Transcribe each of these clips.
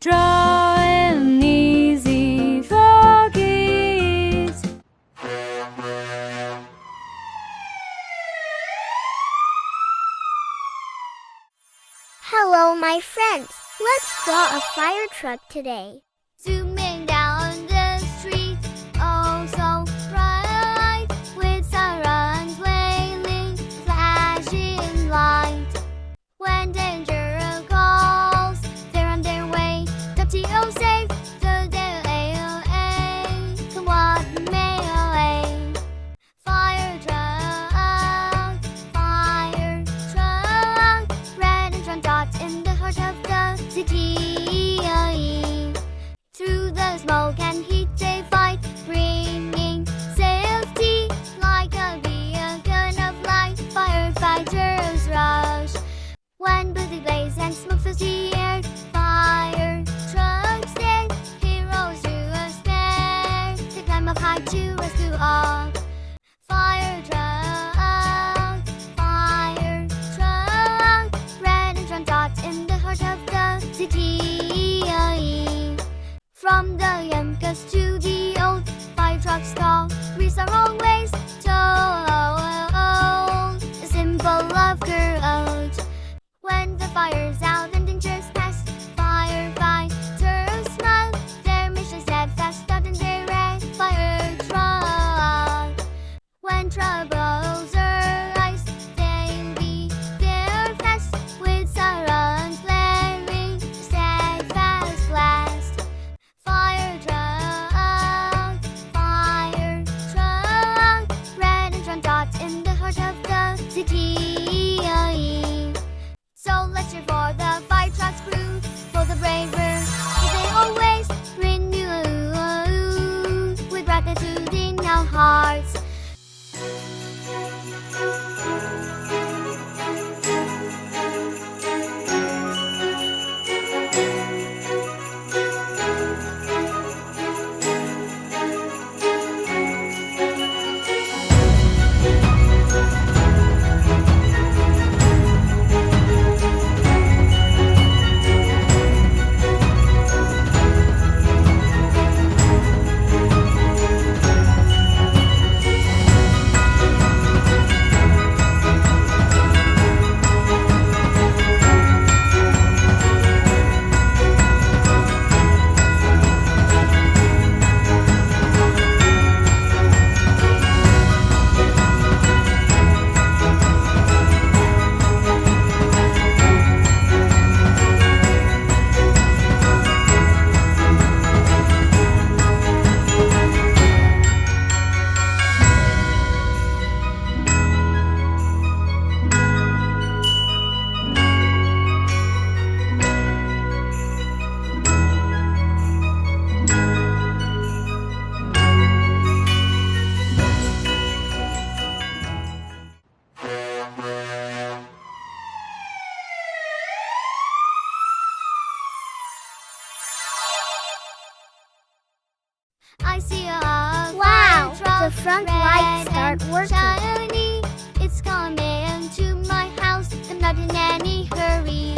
Drawing easy for kids. Hello, my friends. Let's draw a fire truck today. Zooming down the street, oh so bright, with sirens wailing, flashing light. When danger calls, they're on their way. WTO safe, the AOA. Come what may away. Fire truck, red and brown dots in the heart of the city. Through the smoke and heat they fight, bringing safety like a beacon of light. Firefighters rush when busy blaze and smoke fills the air. Fire trucks stand, heroes to a spare. They climb up high to rescue all. Fire truck, red and brown dots in the heart of the city. From the youngest to the old, fire trucks call, wheels are always told. A symbol of courage. When the fire's out and danger's past, firefighters smile, their mission steadfast, out in their red fire truck. When troubles arise, they'll be there fast, with sirens blaring, steadfast blast. Fire truck, red and brown dots in the heart of the city. So let's cheer for the fire truck's crew, for the braver, for they always renew, with gratitude in our hearts. I see a Wow, fire truck, the front red lights start and working. shiny. It's coming to my house, I'm not in any hurry.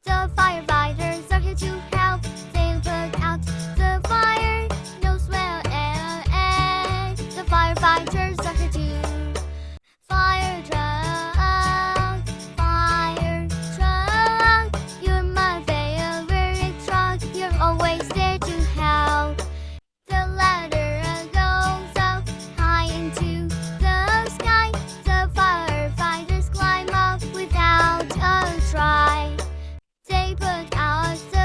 The firefighters are here to help, they'll put out the fire, no swear. The firefighters are here too. Fire truck, you're my favorite truck, you're always there to help. The ladder goes up high into the sky. The firefighters climb up without a try. They put out the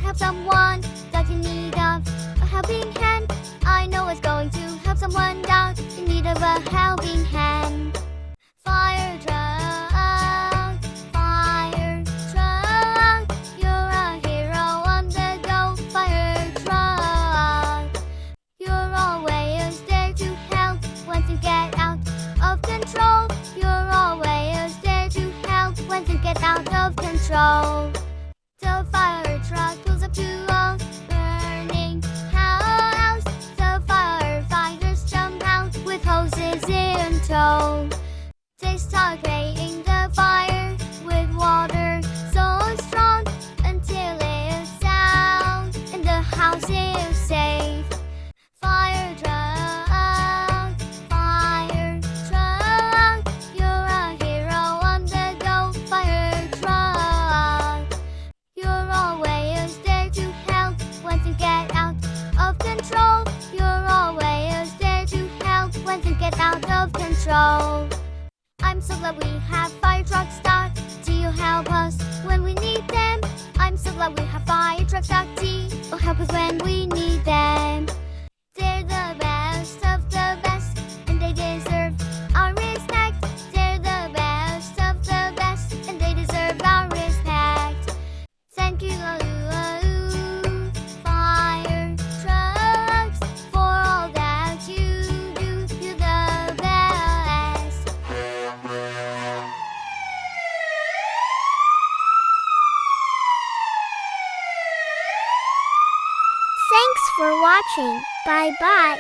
help someone that's in need of a helping hand. I know it's going to help someone that's in need of a helping hand. Fire truck, fire truck, you're a hero on the go. Fire truck, you're always there to help when things get out of control. You're always there to help when things get out of control. The fire truck pulls up to a burning house. The firefighters jump out with hoses in tow. They start spraying the fire with water so strong until it's out and the house is safe. Fire truck, you're a hero on the go. Fire truck, you're always there to help when things get out of control. You're always there to help when things get out of control. I'm so glad we have fire trucks to help us when we need them. I'm so glad we have fire trucks to help us when we need them. They're the best of the best, and they deserve our respect. They're the best of the best, and they deserve our respect. Thank you, fire trucks, for all that you do. You're the best. Thanks for watching. Bye bye.